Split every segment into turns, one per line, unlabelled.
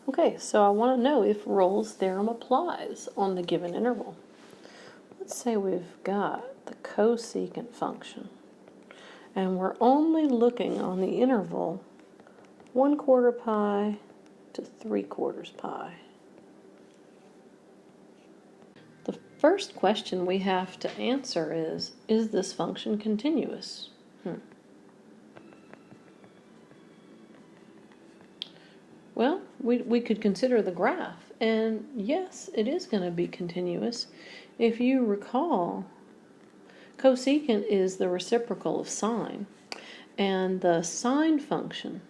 Okay, so I want to know if Rolle's theorem applies on the given interval. Let's say we've got the cosecant function, and we're only looking on the interval 1/4 pi to 3/4 pi. The first question we have to answer is this function continuous? Well, we could consider the graph, and yes, it is going to be continuous. If you recall, cosecant is the reciprocal of sine, and the sine function,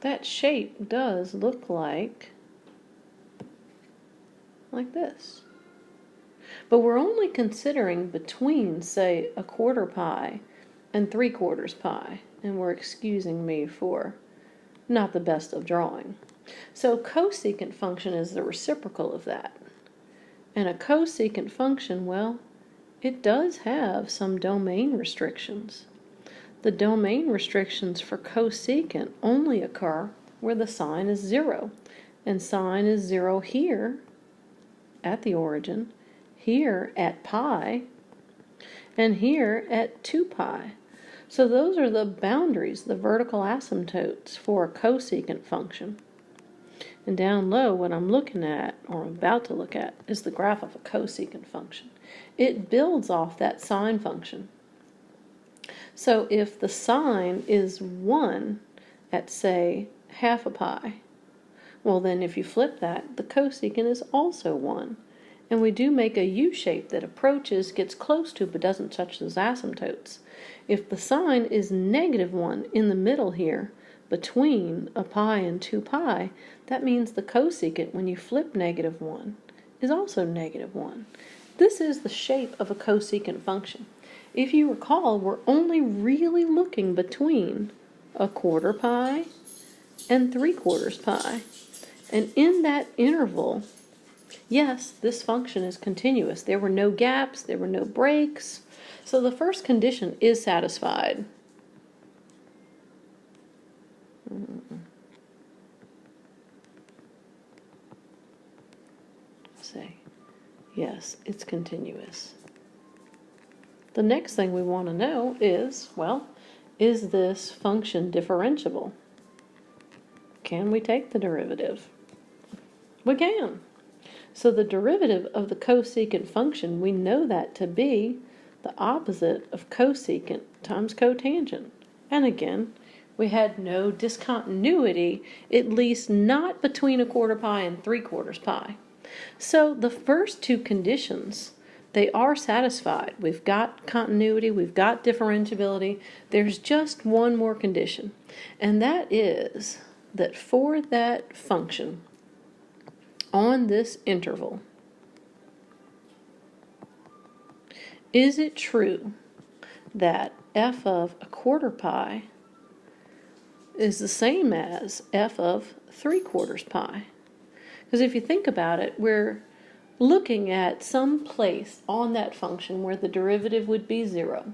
that shape does look like this. But we're only considering between, say, 1/4 pi and 3/4 pi, and we're excusing me for not the best of drawing. So cosecant function is the reciprocal of that. And a cosecant function, well, it does have some domain restrictions. The domain restrictions for cosecant only occur where the sine is 0. And sine is 0 here at the origin, here at pi, and here at 2 pi. So those are the boundaries, the vertical asymptotes for a cosecant function. And down low, what I'm looking at, or I'm about to look at, is the graph of a cosecant function. It builds off that sine function. So if the sine is 1 at, say, 1/2 pi, well then if you flip that, the cosecant is also 1. And we do make a U shape that approaches, gets close to, but doesn't touch those asymptotes. If the sine is -1 in the middle here, between a pi and 2 pi, that means the cosecant, when you flip -1, is also -1. This is the shape of a cosecant function. If you recall, we're only really looking between 1/4 pi and 3/4 pi. And in that interval, yes, this function is continuous. There were no gaps, there were no breaks. So the first condition is satisfied. Say, yes, it's continuous. The next thing we want to know is, well, is this function differentiable? Can we take the derivative? We can. So the derivative of the cosecant function, we know that to be the opposite of cosecant times cotangent. And again, we had no discontinuity, at least not between 1/4 pi and 3/4 pi. So the first two conditions, they are satisfied. We've got continuity, we've got differentiability. There's just one more condition, and that is that for that function on this interval, is it true that f of 1/4 pi is the same as f of 3/4 pi? Because if you think about it, we're looking at some place on that function where the derivative would be 0.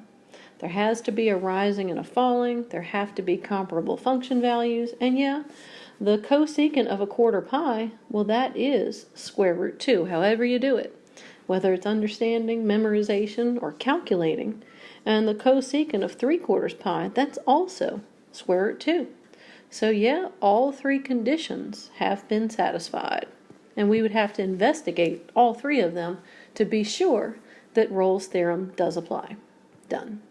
There has to be a rising and a falling, there have to be comparable function values, and yeah, the cosecant of 1/4 pi, well, that is square root 2, however you do it, whether it's understanding, memorization, or calculating. And the cosecant of 3/4 pi, that's also square root 2. So yeah, all three conditions have been satisfied. And we would have to investigate all three of them to be sure that Rolle's theorem does apply. Done.